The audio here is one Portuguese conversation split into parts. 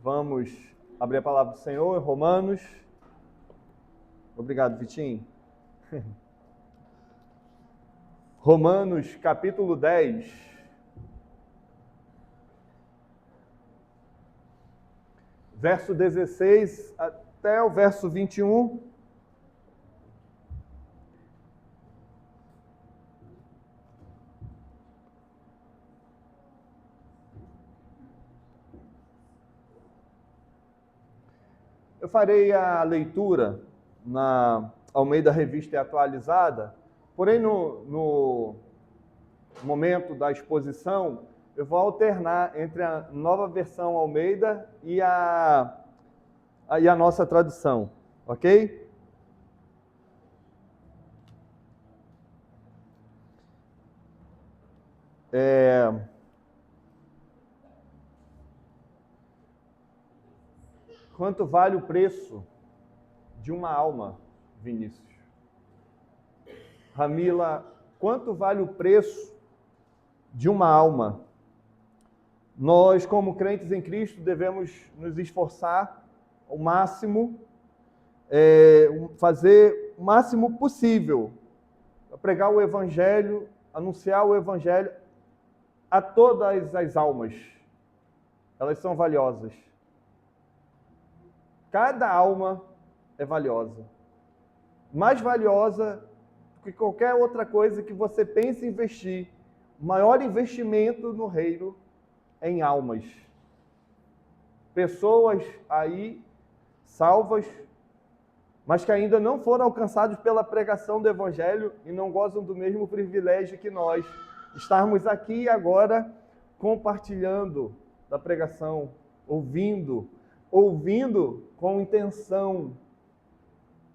Vamos abrir a palavra do Senhor em Romanos. Obrigado, Vitinho. Romanos, capítulo 10. Verso 16 até o verso 21. Eu farei a leitura na Almeida Revista e Atualizada, porém no momento da exposição eu vou alternar entre a nova versão Almeida e a nossa tradução, ok? Quanto vale o preço de uma alma, Vinícius? Ramila, quanto vale o preço de uma alma? Nós, como crentes em Cristo, devemos nos esforçar ao máximo, fazer o máximo possível para pregar o Evangelho, anunciar o Evangelho a todas as almas. Elas são valiosas. Cada alma é valiosa. Mais valiosa do que qualquer outra coisa que você pense investir. O maior investimento no reino é em almas. Pessoas aí salvas, mas que ainda não foram alcançados pela pregação do Evangelho e não gozam do mesmo privilégio que nós. Estarmos aqui agora compartilhando da pregação, ouvindo com intenção.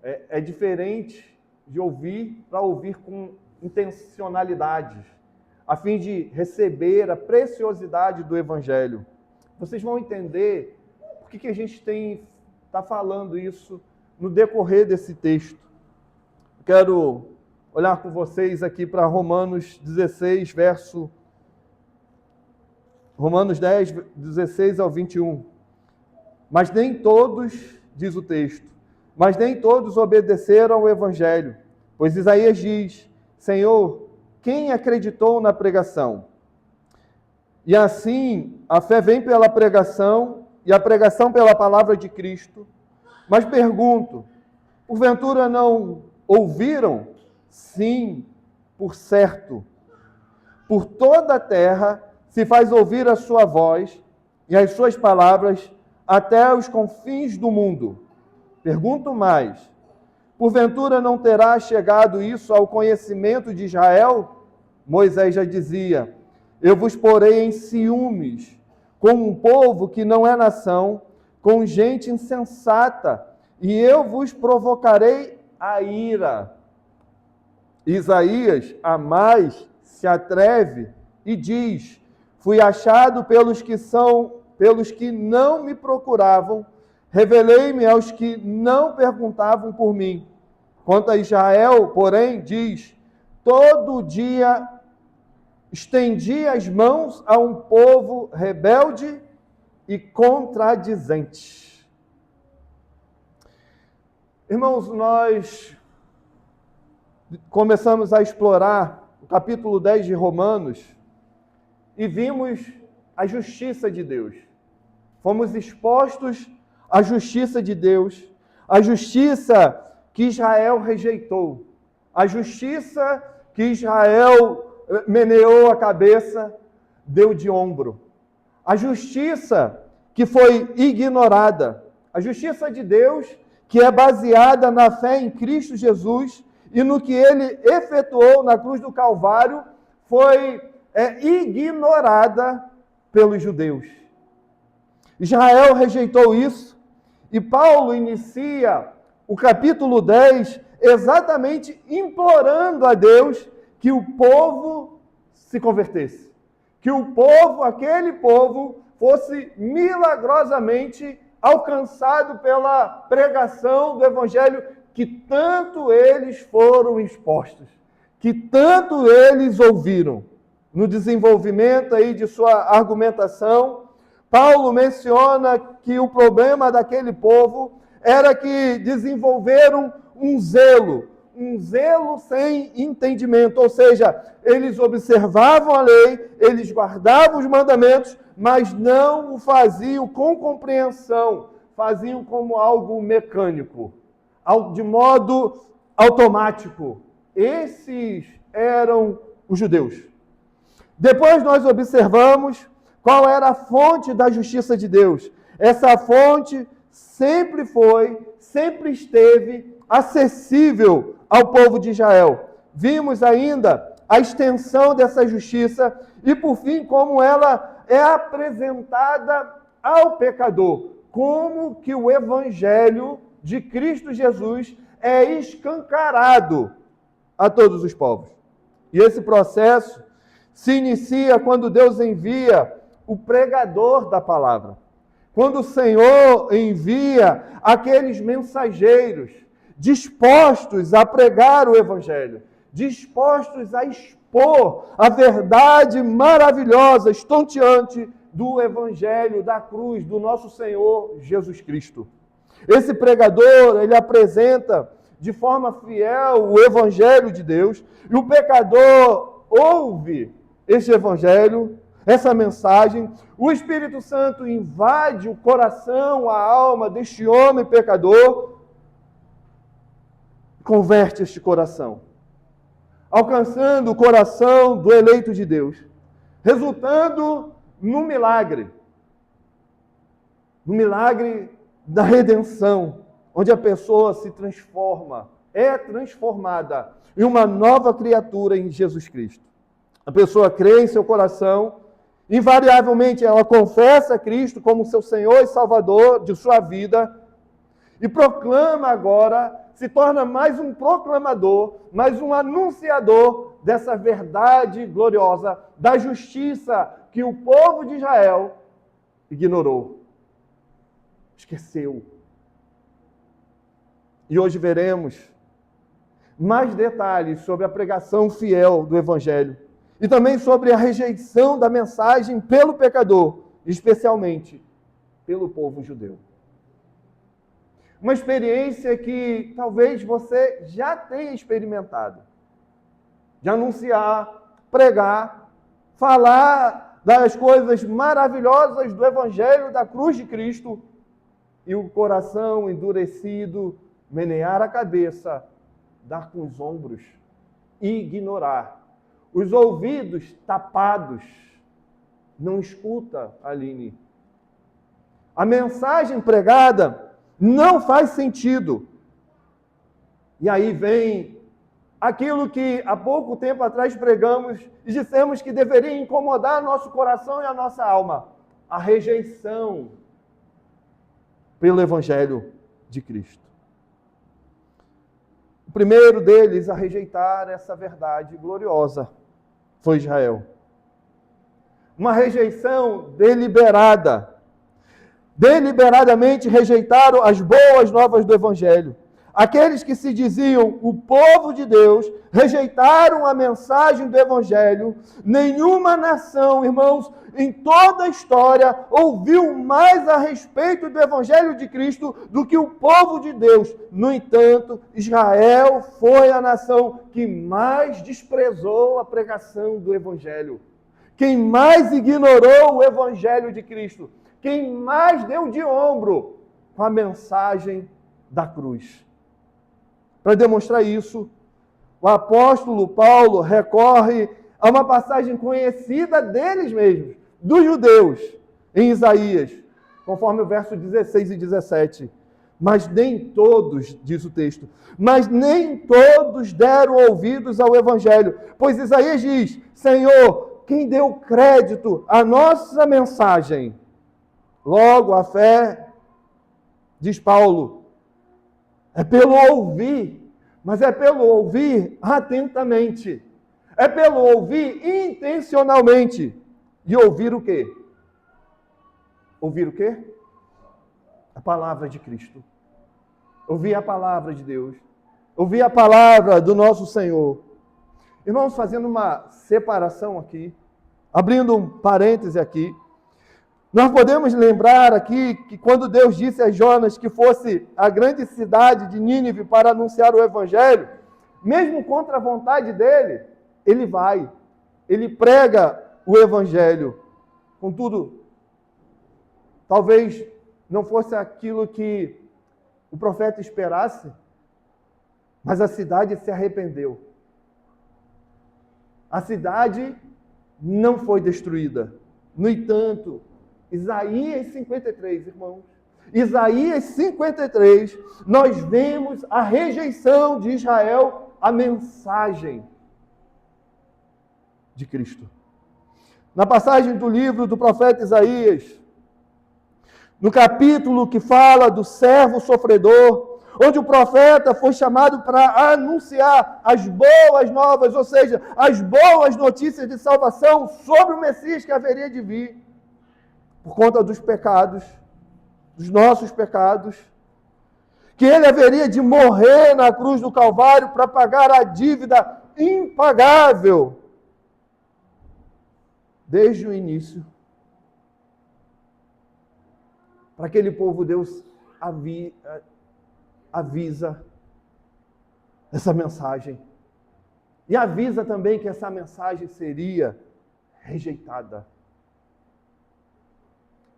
É diferente de ouvir para ouvir com intencionalidade, a fim de receber a preciosidade do Evangelho. Vocês vão entender por que a gente está falando isso no decorrer desse texto. Quero olhar com vocês aqui para Romanos 16, Romanos 10, 16 ao 21. Mas nem todos, diz o texto, mas nem todos obedeceram ao Evangelho, pois Isaías diz: Senhor, quem acreditou na pregação? E assim, a fé vem pela pregação, e a pregação pela palavra de Cristo. Mas pergunto, porventura não ouviram? Sim, por certo. Por toda a terra se faz ouvir a sua voz e as suas palavras até os confins do mundo. Pergunto mais, porventura não terá chegado isso ao conhecimento de Israel? Moisés já dizia: eu vos porei em ciúmes, com um povo que não é nação, com gente insensata, e eu vos provocarei a ira. Isaías, a mais, se atreve e diz: fui achado pelos que não me procuravam, revelei-me aos que não perguntavam por mim. Quanto a Israel, porém, diz: todo dia estendi as mãos a um povo rebelde e contradizente. Irmãos, nós começamos a explorar o capítulo 10 de Romanos e vimos a justiça de Deus. Fomos expostos à justiça de Deus, a justiça que Israel rejeitou, a justiça que Israel meneou a cabeça, deu de ombro, a justiça que foi ignorada, a justiça de Deus que é baseada na fé em Cristo Jesus e no que Ele efetuou na cruz do Calvário, foi ignorada pelos judeus. Israel rejeitou isso e Paulo inicia o capítulo 10 exatamente implorando a Deus que o povo se convertesse, que o povo, aquele povo, fosse milagrosamente alcançado pela pregação do Evangelho que tanto eles foram expostos, que tanto eles ouviram. No desenvolvimento aí de sua argumentação, Paulo menciona que o problema daquele povo era que desenvolveram um zelo sem entendimento, ou seja, eles observavam a lei, eles guardavam os mandamentos, mas não o faziam com compreensão, faziam como algo mecânico, de modo automático. Esses eram os judeus. Depois nós observamos qual era a fonte da justiça de Deus. Essa fonte sempre esteve acessível ao povo de Israel. Vimos ainda a extensão dessa justiça e, por fim, como ela é apresentada ao pecador. Como que o evangelho de Cristo Jesus é escancarado a todos os povos. E esse processo se inicia quando Deus envia o pregador da palavra. Quando o Senhor envia aqueles mensageiros dispostos a pregar o evangelho, dispostos a expor a verdade maravilhosa, estonteante do evangelho da cruz do nosso Senhor Jesus Cristo. Esse pregador, ele apresenta de forma fiel o evangelho de Deus, e o pecador ouve este evangelho, essa mensagem. O Espírito Santo invade o coração, a alma deste homem pecador, converte este coração, alcançando o coração do eleito de Deus, resultando no milagre da redenção, onde a pessoa se transforma, é transformada em uma nova criatura em Jesus Cristo. A pessoa crê em seu coração, invariavelmente ela confessa Cristo como seu Senhor e Salvador de sua vida e proclama agora, se torna mais um proclamador, mais um anunciador dessa verdade gloriosa, da justiça que o povo de Israel ignorou, esqueceu. E hoje veremos mais detalhes sobre a pregação fiel do Evangelho e também sobre a rejeição da mensagem pelo pecador, especialmente pelo povo judeu. Uma experiência que talvez você já tenha experimentado, de anunciar, pregar, falar das coisas maravilhosas do Evangelho da cruz de Cristo e o coração endurecido, menear a cabeça, dar com os ombros e ignorar. Os ouvidos tapados. Não escuta, Aline. A mensagem pregada não faz sentido. E aí vem aquilo que há pouco tempo atrás pregamos e dissemos que deveria incomodar nosso coração e a nossa alma. A rejeição pelo Evangelho de Cristo. O primeiro deles a rejeitar essa verdade gloriosa foi Israel. Uma rejeição deliberada. Deliberadamente rejeitaram as boas novas do Evangelho. Aqueles que se diziam o povo de Deus rejeitaram a mensagem do Evangelho. Nenhuma nação, irmãos, em toda a história, ouviu mais a respeito do Evangelho de Cristo do que o povo de Deus. No entanto, Israel foi a nação que mais desprezou a pregação do Evangelho. Quem mais ignorou o Evangelho de Cristo. Quem mais deu de ombro com a mensagem da cruz. Para demonstrar isso, o apóstolo Paulo recorre a uma passagem conhecida deles mesmos, dos judeus, em Isaías, conforme o verso 16 e 17. Mas nem todos, diz o texto, mas nem todos deram ouvidos ao Evangelho. Pois Isaías diz, Senhor, quem deu crédito à nossa mensagem? Logo, a fé, diz Paulo, é pelo ouvir, mas é pelo ouvir atentamente. É pelo ouvir intencionalmente. E ouvir o quê? Ouvir o quê? A palavra de Cristo. Ouvir a palavra de Deus. Ouvir a palavra do nosso Senhor. Irmãos, fazendo uma separação aqui, abrindo um parêntese aqui, Nós podemos lembrar aqui que quando Deus disse a Jonas que fosse a grande cidade de Nínive para anunciar o Evangelho, mesmo contra a vontade dele, ele vai, ele prega o Evangelho. Contudo, talvez não fosse aquilo que o profeta esperasse, mas a cidade se arrependeu. A cidade não foi destruída. No entanto, Isaías 53, irmãos, Isaías 53, nós vemos a rejeição de Israel à mensagem de Cristo. Na passagem do livro do profeta Isaías, no capítulo que fala do servo sofredor, onde o profeta foi chamado para anunciar as boas novas, ou seja, as boas notícias de salvação sobre o Messias que haveria de vir, por conta dos pecados, dos nossos pecados, que ele haveria de morrer na cruz do Calvário para pagar a dívida impagável. Desde o início, para aquele povo, Deus avisa essa mensagem. E avisa também que essa mensagem seria rejeitada.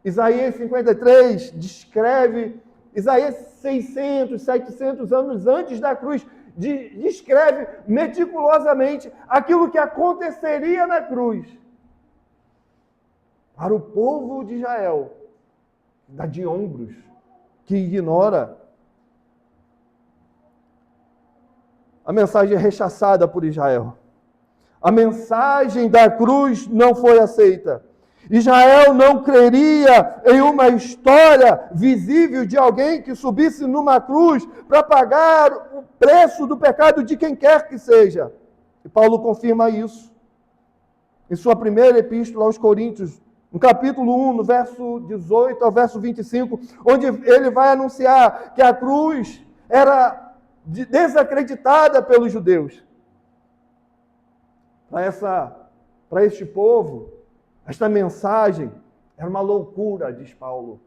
Isaías 53 descreve, Isaías 600, 700 anos antes da cruz, descreve meticulosamente aquilo que aconteceria na cruz. Para o povo de Israel, dá de ombros, que ignora. A mensagem é rechaçada por Israel. A mensagem da cruz não foi aceita. Israel não creria em uma história visível de alguém que subisse numa cruz para pagar o preço do pecado de quem quer que seja. E Paulo confirma isso em sua primeira epístola aos Coríntios, no capítulo 1, no verso 18 ao verso 25, onde ele vai anunciar que a cruz era desacreditada pelos judeus. Para este povo, esta mensagem era uma loucura, diz Paulo.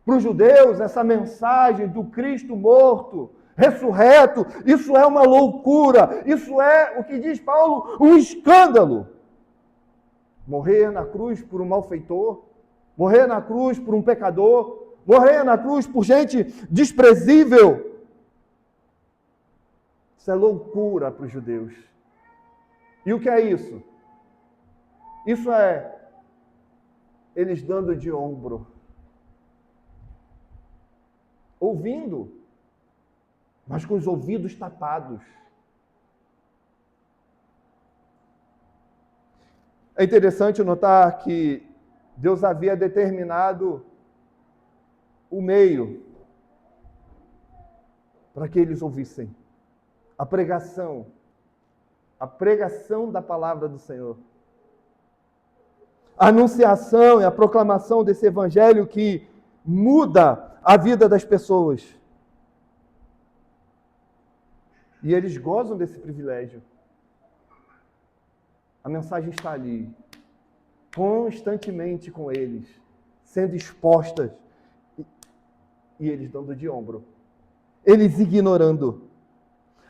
Para os judeus, essa mensagem do Cristo morto, ressurreto, isso é uma loucura, isso é, o que diz Paulo, um escândalo. Morrer na cruz por um malfeitor, morrer na cruz por um pecador, morrer na cruz por gente desprezível. Isso é loucura para os judeus. E o que é isso? Isso é eles dando de ombro, ouvindo, mas com os ouvidos tapados. É interessante notar que Deus havia determinado o meio para que eles ouvissem a pregação da palavra do Senhor. A anunciação e a proclamação desse evangelho que muda a vida das pessoas. E eles gozam desse privilégio. A mensagem está ali, constantemente com eles, sendo expostas, e eles dando de ombro, eles ignorando.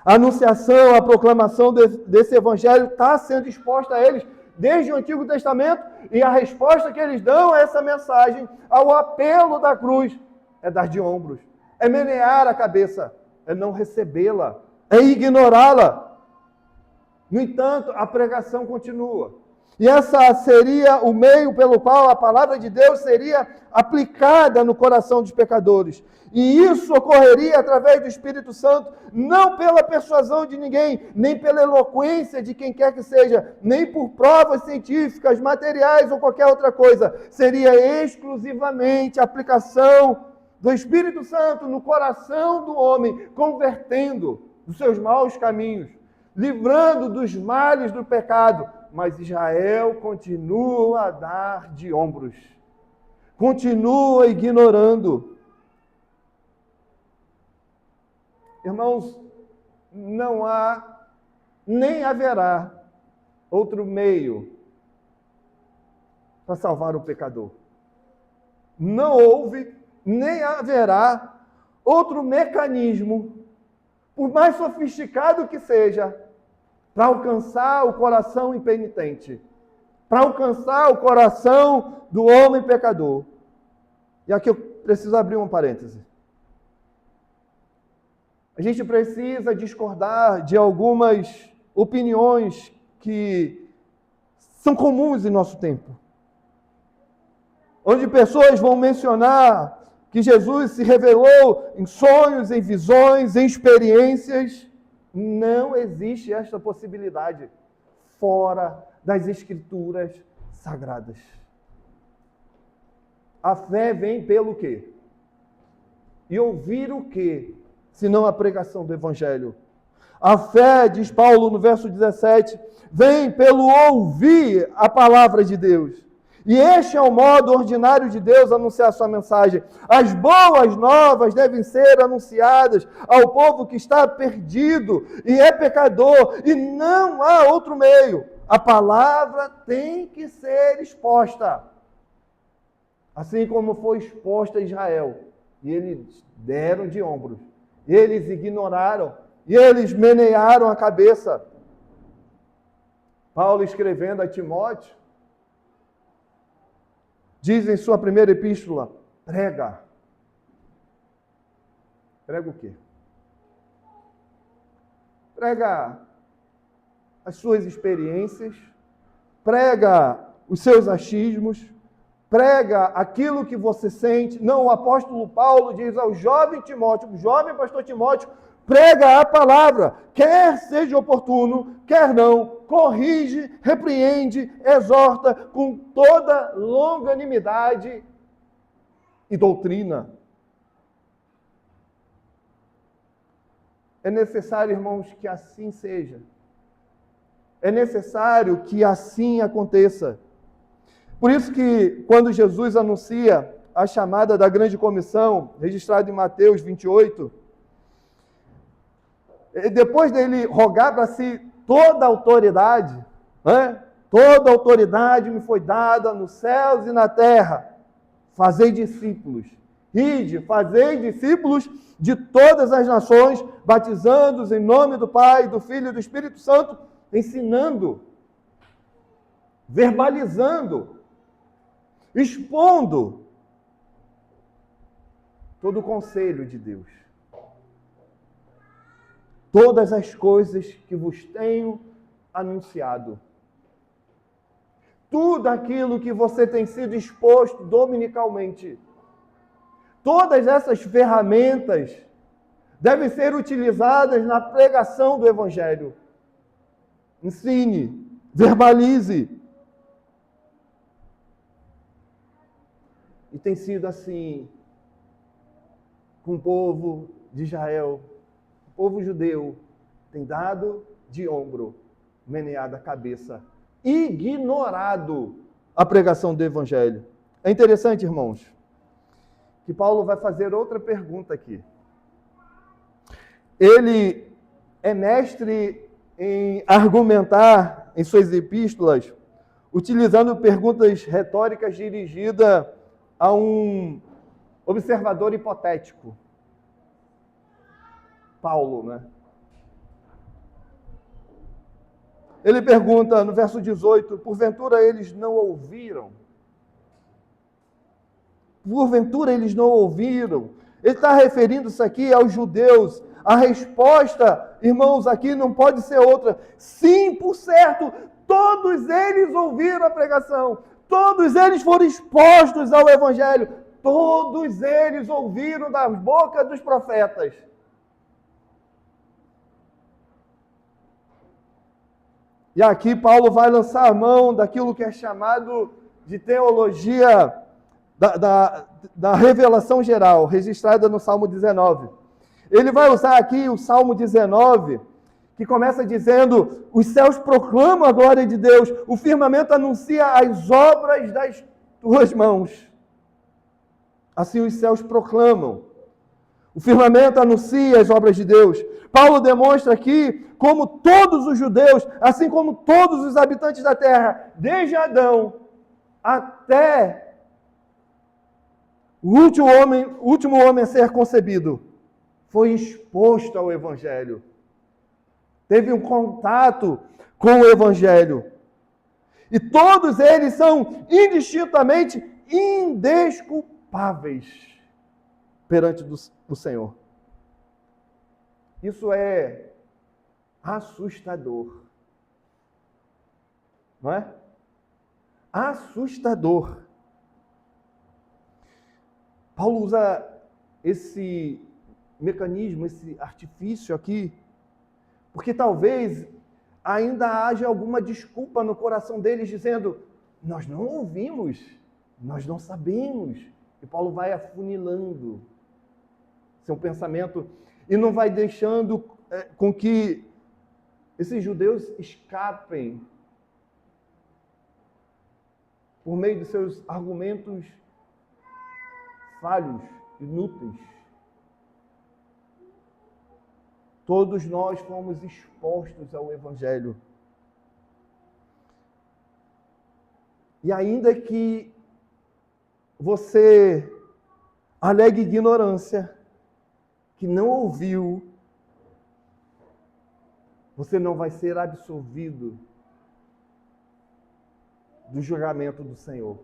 A anunciação, a proclamação desse evangelho está sendo exposta a eles desde o Antigo Testamento, e a resposta que eles dão a essa mensagem, ao apelo da cruz, é dar de ombros, é menear a cabeça, é não recebê-la, é ignorá-la. No entanto, a pregação continua. E essa seria o meio pelo qual a palavra de Deus seria aplicada no coração dos pecadores. E isso ocorreria através do Espírito Santo, não pela persuasão de ninguém, nem pela eloquência de quem quer que seja, nem por provas científicas, materiais ou qualquer outra coisa. Seria exclusivamente a aplicação do Espírito Santo no coração do homem, convertendo dos seus maus caminhos, livrando dos males do pecado. Mas Israel continua a dar de ombros, continua ignorando. Irmãos, não há, nem haverá outro meio para salvar o pecador. não houve, nem haverá outro mecanismo, por mais sofisticado que seja, para alcançar o coração impenitente, para alcançar o coração do homem pecador. E aqui eu preciso abrir um parêntese. A gente precisa discordar de algumas opiniões que são comuns em nosso tempo, onde pessoas vão mencionar que Jesus se revelou em sonhos, em visões, em experiências. Não existe esta possibilidade fora das Escrituras Sagradas. A fé vem pelo quê? E ouvir o quê? Senão a pregação do Evangelho. A fé, diz Paulo no verso 17, vem pelo ouvir a palavra de Deus. E este é o modo ordinário de Deus anunciar a sua mensagem. As boas novas devem ser anunciadas ao povo que está perdido e é pecador, e não há outro meio. A palavra tem que ser exposta, assim como foi exposta a Israel. E eles deram de ombros, eles ignoraram, e eles menearam a cabeça. Paulo, escrevendo a Timóteo, diz em sua primeira epístola, prega. Prega o quê? Prega as suas experiências, prega os seus achismos, prega aquilo que você sente. Não, o apóstolo Paulo diz ao jovem Timóteo, o jovem pastor Timóteo, prega a palavra, quer seja oportuno, quer não, corrige, repreende, exorta com toda longanimidade e doutrina. É necessário, irmãos, que assim seja. É necessário que assim aconteça. Por isso que, quando Jesus anuncia a chamada da grande comissão, registrada em Mateus 28, depois dele rogar para si toda a autoridade, né? Toda a autoridade me foi dada nos céus e na terra. Fazei discípulos. Ide, fazei discípulos de todas as nações, batizando-os em nome do Pai, do Filho e do Espírito Santo, ensinando, verbalizando, expondo todo o conselho de Deus. Todas as coisas que vos tenho anunciado. Tudo aquilo que você tem sido exposto dominicalmente. Todas essas ferramentas devem ser utilizadas na pregação do Evangelho. Ensine, verbalize. E tem sido assim com o povo de Israel. O povo judeu tem dado de ombro, meneado a cabeça, ignorado a pregação do Evangelho. É interessante, irmãos, que Paulo vai fazer outra pergunta aqui. Ele é mestre em argumentar em suas epístolas, utilizando perguntas retóricas dirigidas a um observador hipotético. Paulo, né? Ele pergunta no verso 18, porventura eles não ouviram? Porventura eles não ouviram? Ele está referindo-se aqui aos judeus. A resposta, irmãos, aqui não pode ser outra. Sim, por certo, todos eles ouviram a pregação. Todos eles foram expostos ao Evangelho. Todos eles ouviram das bocas dos profetas. E aqui Paulo vai lançar a mão daquilo que é chamado de teologia da revelação geral, registrada no Salmo 19. Ele vai usar aqui o Salmo 19, que começa dizendo, os céus proclamam a glória de Deus, o firmamento anuncia as obras das tuas mãos. Assim os céus proclamam. O firmamento anuncia as obras de Deus. Paulo demonstra aqui como todos os judeus, assim como todos os habitantes da terra, desde Adão até O último homem a ser concebido foi exposto ao Evangelho. Teve um contato com o Evangelho. E todos eles são indistintamente indesculpáveis perante o Senhor. Isso é assustador. Não é? Assustador. Paulo usa esse mecanismo, esse artifício aqui, porque talvez ainda haja alguma desculpa no coração deles, dizendo, nós não ouvimos, nós não sabemos. E Paulo vai afunilando seu pensamento e não vai deixando com que esses judeus escapem por meio de seus argumentos falhos, inúteis. Todos nós fomos expostos ao Evangelho. E ainda que você alegue ignorância, que não ouviu, você não vai ser absolvido do julgamento do Senhor.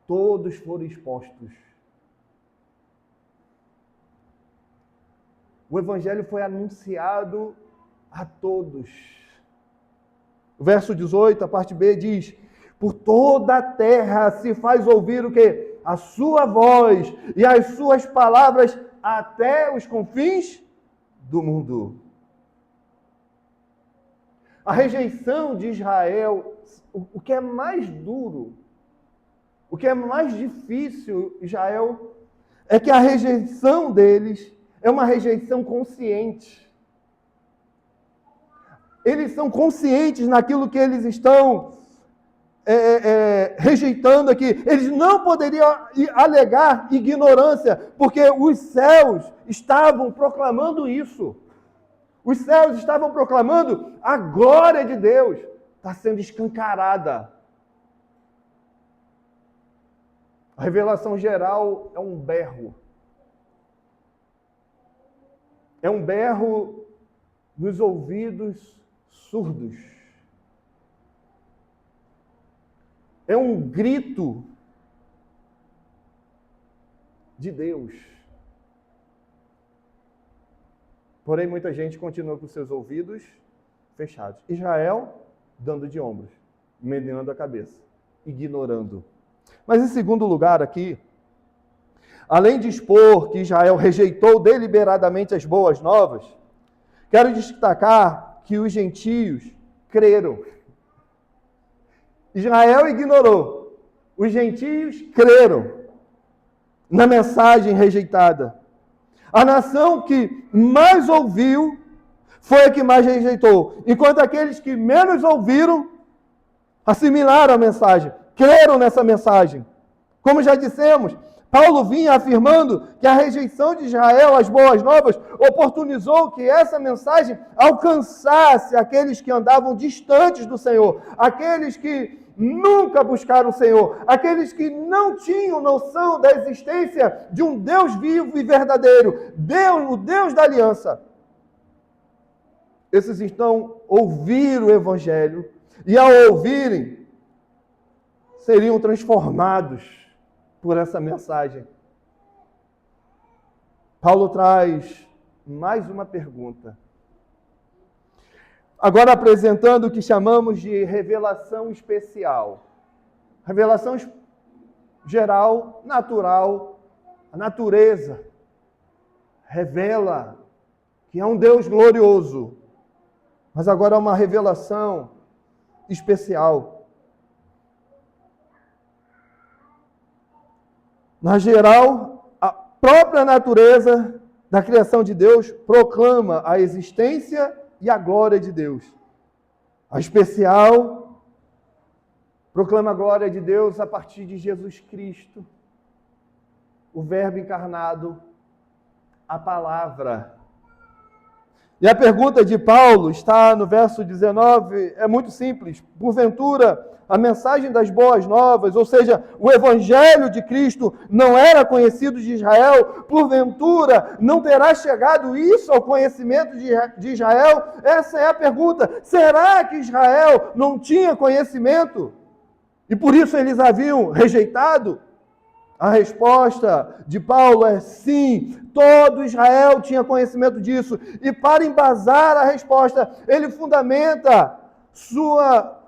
Todos foram expostos. O Evangelho foi anunciado a todos. O verso 18, a parte B, diz: por toda a terra se faz ouvir o quê? A sua voz e as suas palavras até os confins do mundo. A rejeição de Israel, o que é mais duro, o que é mais difícil, Israel, é que a rejeição deles é uma rejeição consciente. Eles são conscientes naquilo que eles estão rejeitando aqui. Eles não poderiam alegar ignorância, porque os céus estavam proclamando isso. Os céus estavam proclamando a glória de Deus. Está sendo escancarada. A revelação geral é um berro. É um berro nos ouvidos surdos. É um grito de Deus. Porém, muita gente continua com seus ouvidos fechados. Israel dando de ombros, meneando a cabeça, ignorando. Mas em segundo lugar aqui, além de expor que Israel rejeitou deliberadamente as boas novas, quero destacar que os gentios creram. Israel ignorou, os gentios creram na mensagem rejeitada. A nação que mais ouviu foi a que mais rejeitou, enquanto aqueles que menos ouviram assimilaram a mensagem, creram nessa mensagem. Como já dissemos, Paulo vinha afirmando que a rejeição de Israel às boas novas oportunizou que essa mensagem alcançasse aqueles que andavam distantes do Senhor, aqueles que nunca buscaram o Senhor, aqueles que não tinham noção da existência de um Deus vivo e verdadeiro, Deus, o Deus da aliança. Esses então ouviram o Evangelho e ao ouvirem, seriam transformados por essa mensagem. Paulo traz mais uma pergunta. Agora apresentando o que chamamos de revelação especial. Revelação geral, natural, a natureza revela que é um Deus glorioso. Mas agora há uma revelação especial. Na geral, a própria natureza da criação de Deus proclama a existência e a glória de Deus. A especial proclama a glória de Deus a partir de Jesus Cristo, o Verbo encarnado, a palavra. E a pergunta de Paulo está no verso 19, é muito simples. Porventura, a mensagem das boas novas, ou seja, o evangelho de Cristo não era conhecido de Israel? Porventura, não terá chegado isso ao conhecimento de Israel? Essa é a pergunta. Será que Israel não tinha conhecimento? E por isso eles haviam rejeitado? A resposta de Paulo é sim, todo Israel tinha conhecimento disso. E para embasar a resposta, ele fundamenta sua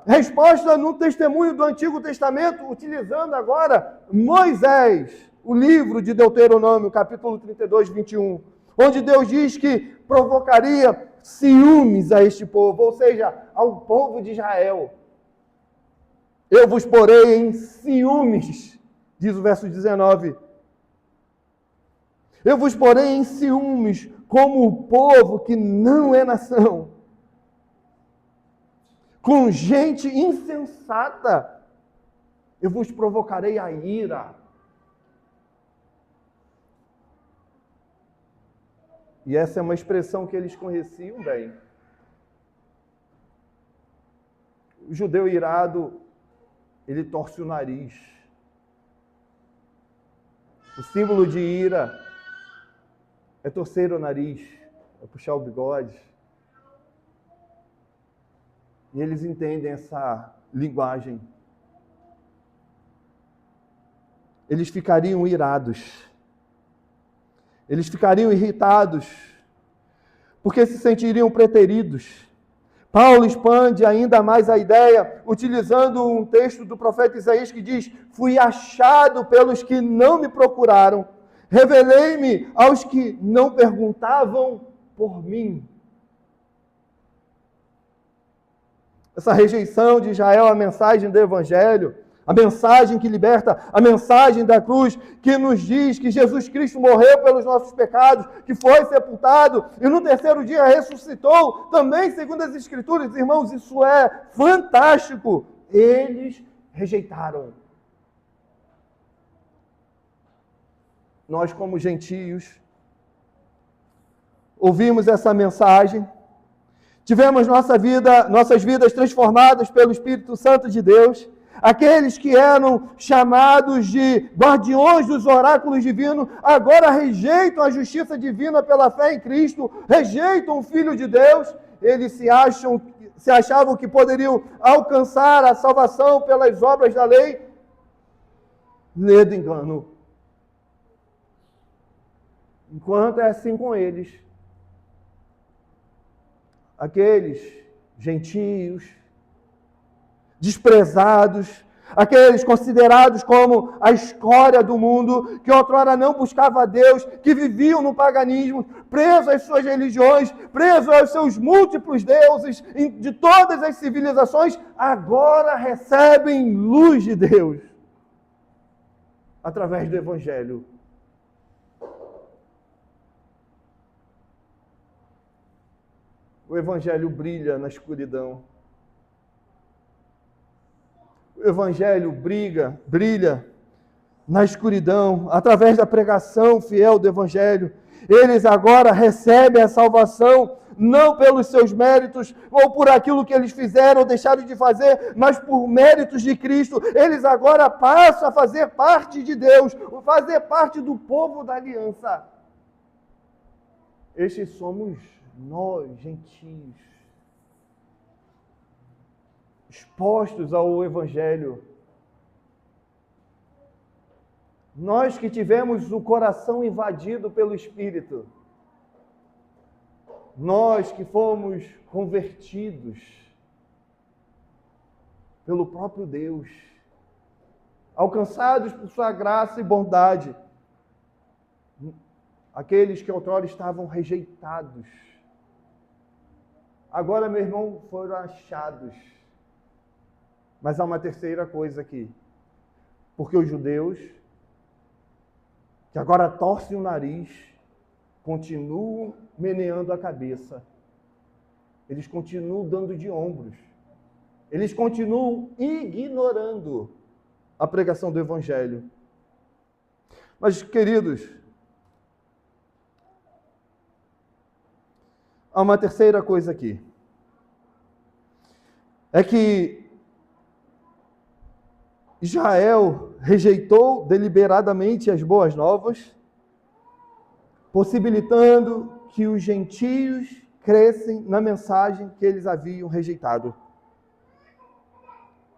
resposta no testemunho do Antigo Testamento, utilizando agora Moisés, o livro de Deuteronômio, capítulo 32, 21, onde Deus diz que provocaria ciúmes a este povo, ou seja, ao povo de Israel. Eu vos porei em ciúmes, diz o verso 19. Eu vos porei em ciúmes como o povo que não é nação, com gente insensata, eu vos provocarei a ira. E essa é uma expressão que eles conheciam bem. O judeu irado, ele torce o nariz. O símbolo de ira é torcer o nariz, é puxar o bigode. E eles entendem essa linguagem. Eles ficariam irados. Eles ficariam irritados, porque se sentiriam preteridos. Paulo expande ainda mais a ideia, utilizando um texto do profeta Isaías que diz: fui achado pelos que não me procuraram, revelei-me aos que não perguntavam por mim. Essa rejeição de Israel à mensagem do Evangelho, a mensagem que liberta, a mensagem da cruz, que nos diz que Jesus Cristo morreu pelos nossos pecados, que foi sepultado e no terceiro dia ressuscitou, também segundo as Escrituras. Irmãos, isso é fantástico. Eles rejeitaram. Nós, como gentios, ouvimos essa mensagem, tivemos nossas vidas transformadas pelo Espírito Santo de Deus. Aqueles que eram chamados de guardiões dos oráculos divinos, agora rejeitam a justiça divina pela fé em Cristo, rejeitam o Filho de Deus. Eles se achavam que poderiam alcançar a salvação pelas obras da lei. Ledo engano. Enquanto é assim com eles, aqueles gentios, desprezados, aqueles considerados como a escória do mundo, que outrora não buscava a Deus, que viviam no paganismo, presos às suas religiões, presos aos seus múltiplos deuses de todas as civilizações, agora recebem luz de Deus através do Evangelho. O Evangelho brilha na escuridão. O Evangelho brilha na escuridão, através da pregação fiel do Evangelho. Eles agora recebem a salvação, não pelos seus méritos, ou por aquilo que eles fizeram ou deixaram de fazer, mas por méritos de Cristo. Eles agora passam a fazer parte de Deus, fazer parte do povo da aliança. Estes somos nós, gentios, expostos ao Evangelho. Nós que tivemos o coração invadido pelo Espírito. Nós que fomos convertidos pelo próprio Deus, alcançados por sua graça e bondade. Aqueles que outrora estavam rejeitados, agora, meu irmão, foram achados. Mas há uma terceira coisa aqui. Porque os judeus, que agora torcem o nariz, continuam meneando a cabeça. Eles continuam dando de ombros. Eles continuam ignorando a pregação do Evangelho. Mas, queridos, há uma terceira coisa aqui. É que Israel rejeitou deliberadamente as boas novas, possibilitando que os gentios crescem na mensagem que eles haviam rejeitado.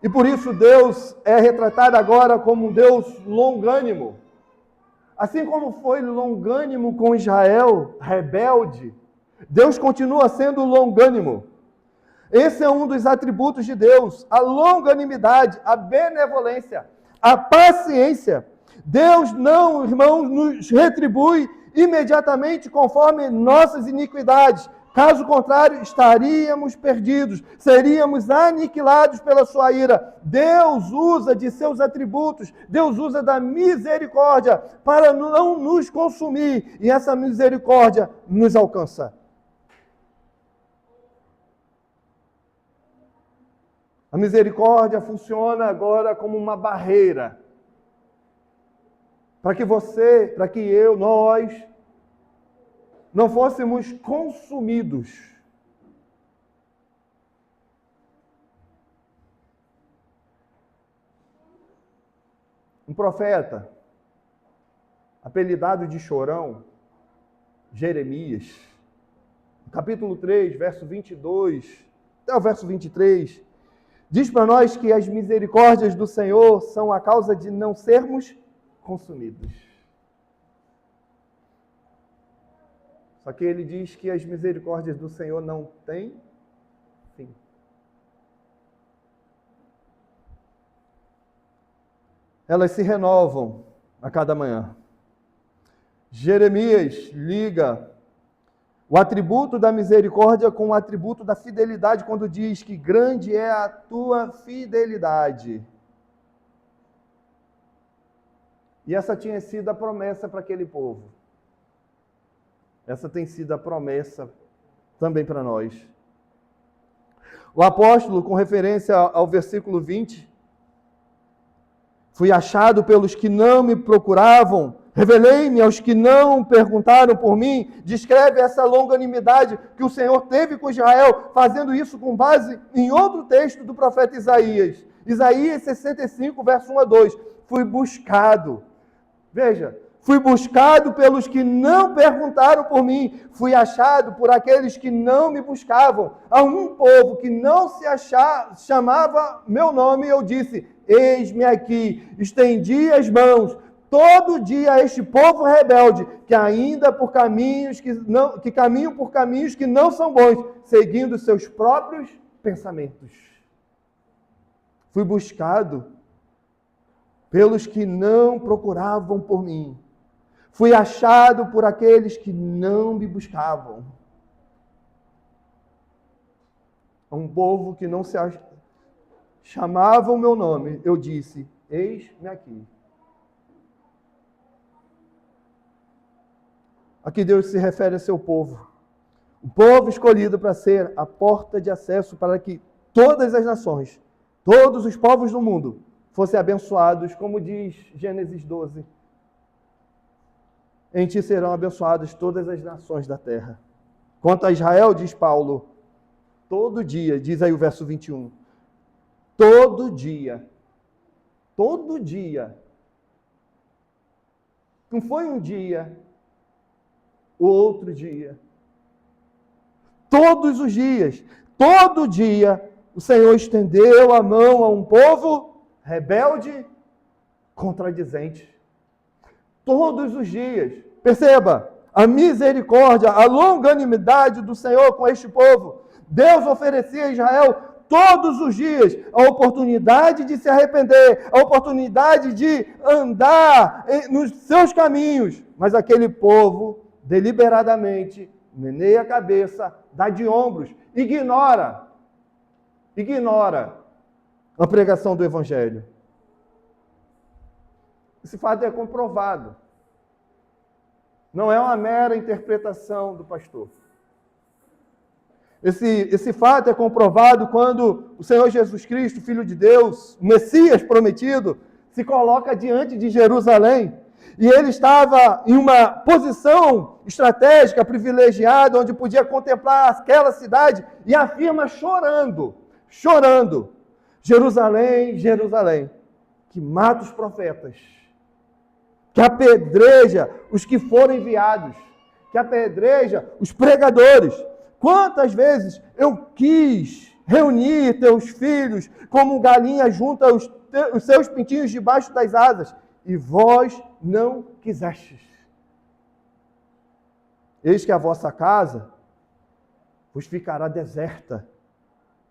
E por isso Deus é retratado agora como um Deus longânimo. Assim como foi longânimo com Israel, rebelde, Deus continua sendo longânimo. Esse é um dos atributos de Deus, a longanimidade, a benevolência, a paciência. Deus não, irmãos, nos retribui imediatamente conforme nossas iniquidades. Caso contrário, estaríamos perdidos, seríamos aniquilados pela sua ira. Deus usa de seus atributos, Deus usa da misericórdia para não nos consumir, e essa misericórdia nos alcança. A misericórdia funciona agora como uma barreira para que você, para que eu, nós, não fôssemos consumidos. Um profeta, apelidado de chorão, Jeremias, no capítulo 3, verso 22, até o verso 23, diz para nós que as misericórdias do Senhor são a causa de não sermos consumidos. Só que ele diz que as misericórdias do Senhor não têm fim. Elas se renovam a cada manhã. Jeremias liga o atributo da misericórdia com o atributo da fidelidade, quando diz que grande é a tua fidelidade. E essa tinha sido a promessa para aquele povo. Essa tem sido a promessa também para nós. O apóstolo, com referência ao versículo 20, fui achado pelos que não me procuravam, revelei-me aos que não perguntaram por mim, descreve essa longanimidade que o Senhor teve com Israel, fazendo isso com base em outro texto do profeta Isaías. Isaías 65, verso 1 a 2. Fui buscado. Veja, fui buscado pelos que não perguntaram por mim, fui achado por aqueles que não me buscavam. A um povo que não se chamava meu nome, eu disse, eis-me aqui, estendi as mãos. Todo dia este povo rebelde, que ainda por caminhos que caminham por caminhos que não são bons, seguindo seus próprios pensamentos. Fui buscado pelos que não procuravam por mim. Fui achado por aqueles que não me buscavam. Um povo que não se chamava o meu nome, eu disse, eis-me aqui. Aqui Deus se refere a seu povo. O povo escolhido para ser a porta de acesso para que todas as nações, todos os povos do mundo, fossem abençoados, como diz Gênesis 12. Em ti serão abençoadas todas as nações da terra. Quanto a Israel, diz Paulo, todo dia, diz aí o verso 21, todo dia, não foi um dia, o outro dia, todos os dias, todo dia, o Senhor estendeu a mão a um povo rebelde, contradizente. Todos os dias. Perceba, a misericórdia, a longanimidade do Senhor com este povo. Deus oferecia a Israel todos os dias a oportunidade de se arrepender, a oportunidade de andar nos seus caminhos. Mas aquele povo, deliberadamente, meneia a cabeça, dá de ombros, ignora a pregação do Evangelho. Esse fato é comprovado. Não é uma mera interpretação do pastor. Esse fato é comprovado quando o Senhor Jesus Cristo, Filho de Deus, o Messias prometido, se coloca diante de Jerusalém. e ele estava em uma posição estratégica, privilegiada, onde podia contemplar aquela cidade, e afirma chorando, Jerusalém, Jerusalém, que mata os profetas, que apedreja os que foram enviados, que apedreja os pregadores. Quantas vezes eu quis reunir teus filhos como galinha junta os seus pintinhos debaixo das asas, e vós não quisestes. Eis que a vossa casa vos ficará deserta.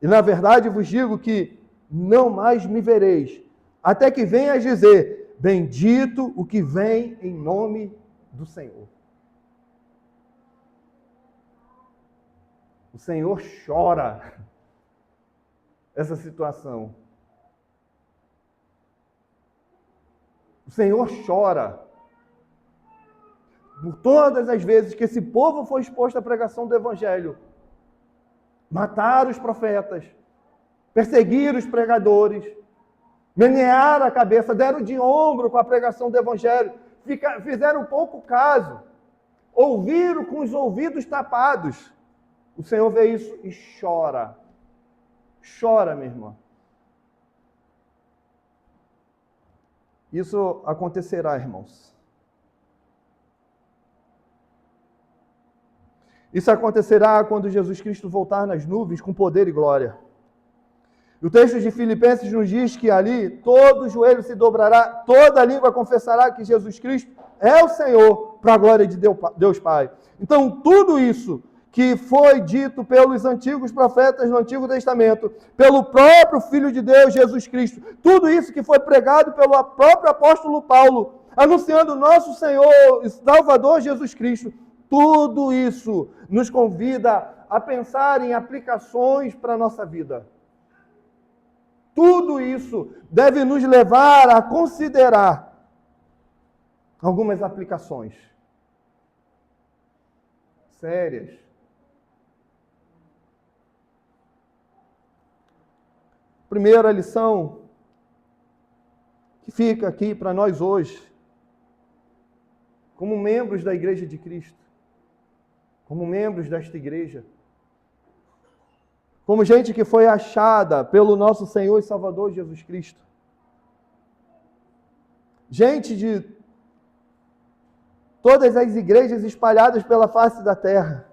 E na verdade vos digo que não mais me vereis, até que venhas dizer, bendito o que vem em nome do Senhor. O Senhor chora essa situação. O Senhor chora por todas as vezes que esse povo foi exposto à pregação do Evangelho. Mataram os profetas, perseguiram os pregadores, menearam a cabeça, deram de ombro com a pregação do Evangelho, fizeram pouco caso, ouviram com os ouvidos tapados. O Senhor vê isso e chora. Chora, minha irmã. Isso acontecerá, irmãos. Isso acontecerá quando Jesus Cristo voltar nas nuvens com poder e glória. O texto de Filipenses nos diz que ali todo joelho se dobrará, toda língua confessará que Jesus Cristo é o Senhor, para a glória de Deus Pai. Então, tudo isso que foi dito pelos antigos profetas no Antigo Testamento, pelo próprio Filho de Deus, Jesus Cristo, tudo isso que foi pregado pelo próprio apóstolo Paulo, anunciando o nosso Senhor e Salvador Jesus Cristo, tudo isso nos convida a pensar em aplicações para a nossa vida. Tudo isso deve nos levar a considerar algumas aplicações sérias. Primeira lição que fica aqui para nós hoje, como membros da Igreja de Cristo, como membros desta igreja, como gente que foi achada pelo nosso Senhor e Salvador Jesus Cristo, gente de todas as igrejas espalhadas pela face da terra,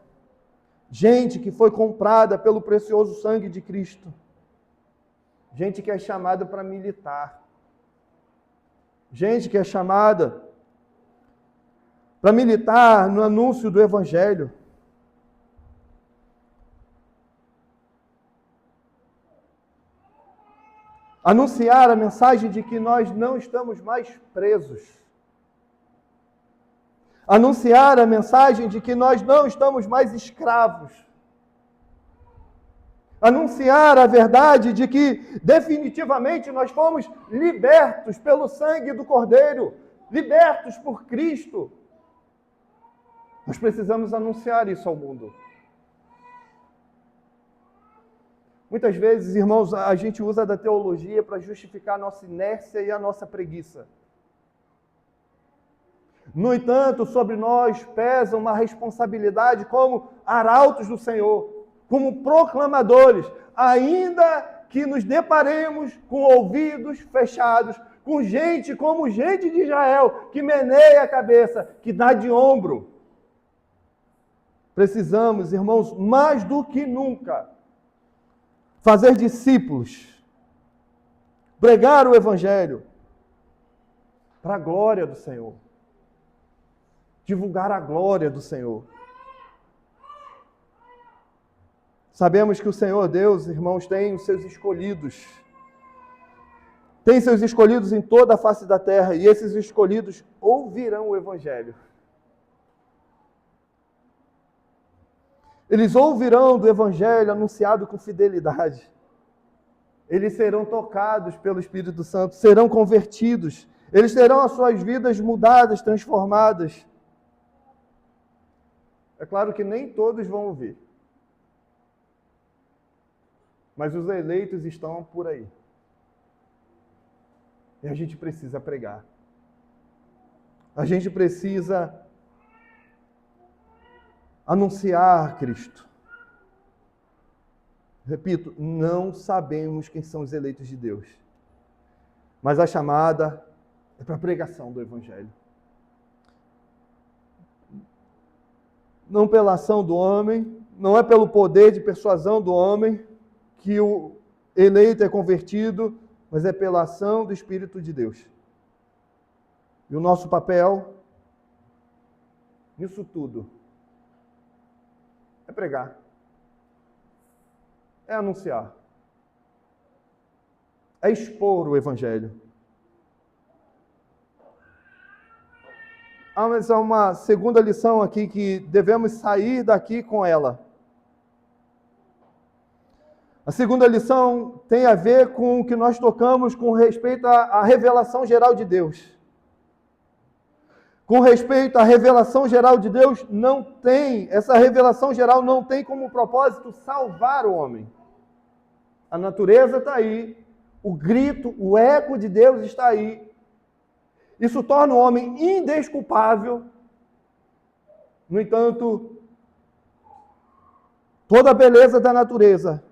gente que foi comprada pelo precioso sangue de Cristo, gente que é chamada para militar, gente que é chamada para militar no anúncio do Evangelho. Anunciar a mensagem de que nós não estamos mais presos. Anunciar a mensagem de que nós não estamos mais escravos. Anunciar a verdade de que definitivamente nós fomos libertos pelo sangue do Cordeiro, libertos por Cristo. Nós precisamos anunciar isso ao mundo. Muitas vezes, irmãos, a gente usa da teologia para justificar a nossa inércia e a nossa preguiça. No entanto, sobre nós pesa uma responsabilidade como arautos do Senhor, como proclamadores, ainda que nos deparemos com ouvidos fechados, com gente como gente de Israel, que meneia a cabeça, que dá de ombro. Precisamos, irmãos, mais do que nunca, fazer discípulos, pregar o Evangelho para a glória do Senhor, divulgar a glória do Senhor. Sabemos que o Senhor Deus, irmãos, tem os seus escolhidos, tem seus escolhidos em toda a face da terra, e esses escolhidos ouvirão o Evangelho. Eles ouvirão do Evangelho anunciado com fidelidade. Eles serão tocados pelo Espírito Santo, serão convertidos. Eles terão as suas vidas mudadas, transformadas. É claro que nem todos vão ouvir. Mas os eleitos estão por aí. E a gente precisa pregar. A gente precisa anunciar Cristo. Repito, não sabemos quem são os eleitos de Deus, mas a chamada é para a pregação do Evangelho. Não pela ação do homem, não é pelo poder de persuasão do homem que o eleito é convertido, mas é pela ação do Espírito de Deus. E o nosso papel nisso tudo é pregar, é anunciar, é expor o Evangelho. Mas há uma segunda lição aqui que devemos sair daqui com ela. A segunda lição tem a ver com o que nós tocamos com respeito à revelação geral de Deus. Com respeito à revelação geral de Deus, essa revelação geral não tem como propósito salvar o homem. A natureza está aí, o grito, o eco de Deus está aí. Isso torna o homem indesculpável. No entanto, toda a beleza da natureza,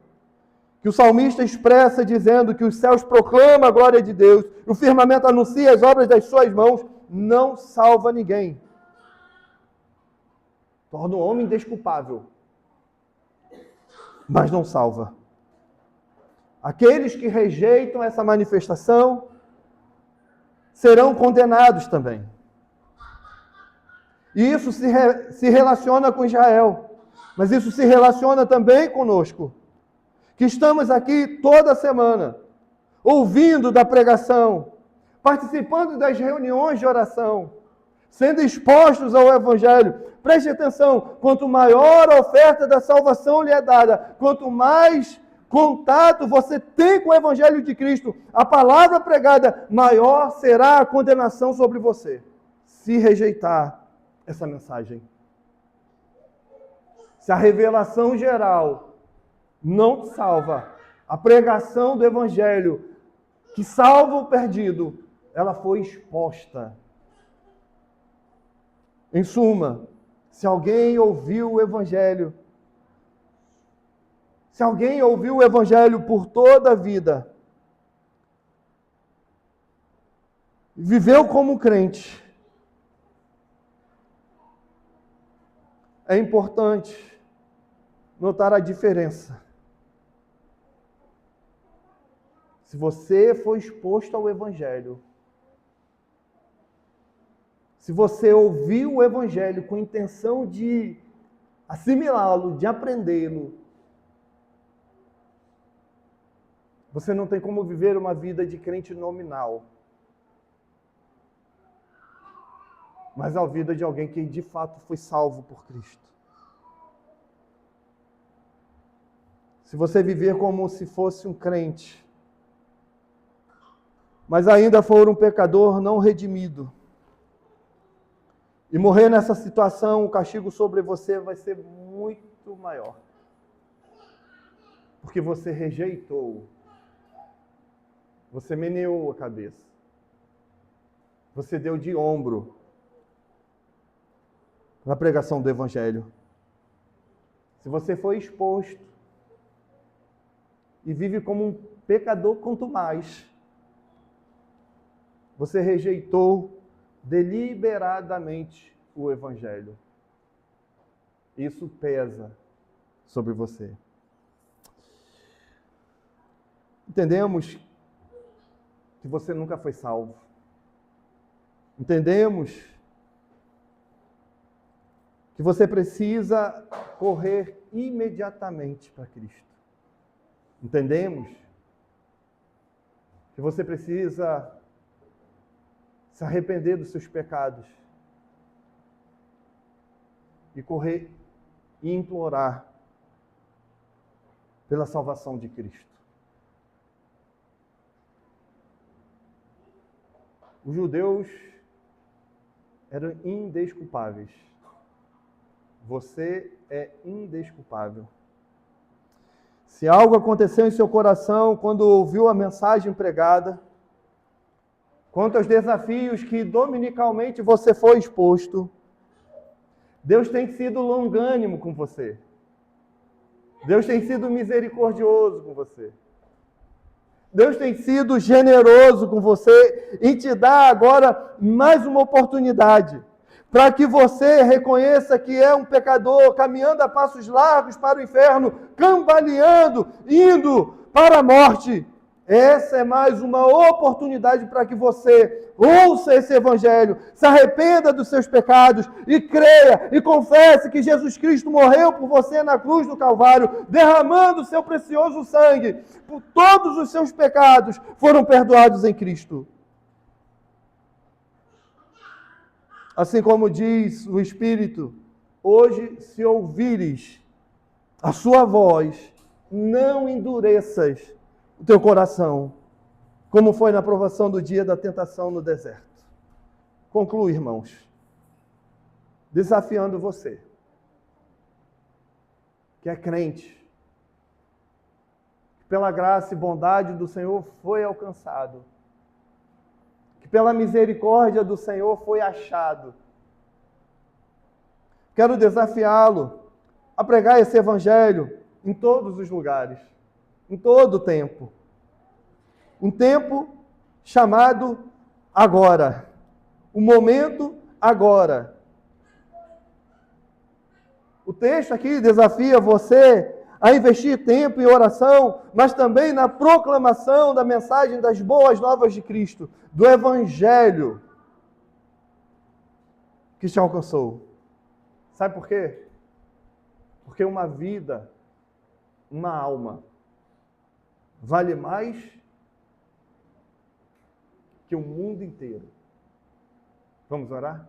que o salmista expressa dizendo que os céus proclamam a glória de Deus, e o firmamento anuncia as obras das suas mãos, não salva ninguém. Torna o homem indesculpável, mas não salva. Aqueles que rejeitam essa manifestação serão condenados também. E isso se relaciona com Israel, mas isso se relaciona também conosco, que estamos aqui toda semana, ouvindo da pregação, participando das reuniões de oração, sendo expostos ao Evangelho. Preste atenção, quanto maior a oferta da salvação lhe é dada, quanto mais contato você tem com o Evangelho de Cristo, a palavra pregada, maior será a condenação sobre você, se rejeitar essa mensagem. Se a revelação geral não te salva, a pregação do Evangelho que salva o perdido, ela foi exposta. Em suma, se alguém ouviu o Evangelho, por toda a vida, viveu como crente, é importante notar a diferença. Se você foi exposto ao Evangelho, se você ouviu o Evangelho com intenção de assimilá-lo, de aprendê-lo, você não tem como viver uma vida de crente nominal, mas a vida de alguém que de fato foi salvo por Cristo. Se você viver como se fosse um crente, mas ainda for um pecador não redimido, e morrer nessa situação, o castigo sobre você vai ser muito maior. Porque você rejeitou, você meneou a cabeça, você deu de ombro na pregação do Evangelho. Se você foi exposto e vive como um pecador quanto mais, você rejeitou deliberadamente o Evangelho. Isso pesa sobre você. Entendemos que você nunca foi salvo. Entendemos que você precisa correr imediatamente para Cristo. Entendemos que você precisa se arrepender dos seus pecados e correr e implorar pela salvação de Cristo. Os judeus eram indesculpáveis. Você é indesculpável. Se algo aconteceu em seu coração quando ouviu a mensagem pregada, quanto aos desafios que dominicalmente você foi exposto, Deus tem sido longânimo com você. Deus tem sido misericordioso com você. Deus tem sido generoso com você e te dá agora mais uma oportunidade para que você reconheça que é um pecador caminhando a passos largos para o inferno, cambaleando, indo para a morte. Essa é mais uma oportunidade para que você ouça esse evangelho, se arrependa dos seus pecados e creia e confesse que Jesus Cristo morreu por você na cruz do Calvário, derramando o seu precioso sangue. Por todos os seus pecados foram perdoados em Cristo. Assim como diz o Espírito, hoje, se ouvires a sua voz, não endureças o teu coração, como foi na provação do dia da tentação no deserto. Concluo, irmãos, desafiando você, que é crente, que pela graça e bondade do Senhor foi alcançado, que pela misericórdia do Senhor foi achado. Quero desafiá-lo a pregar esse evangelho em todos os lugares, em todo o tempo. Um tempo chamado agora. O momento agora. O texto aqui desafia você a investir tempo em oração, mas também na proclamação da mensagem das boas novas de Cristo, do Evangelho que te alcançou. Sabe por quê? Porque uma vida, uma alma, vale mais que o mundo inteiro. Vamos orar?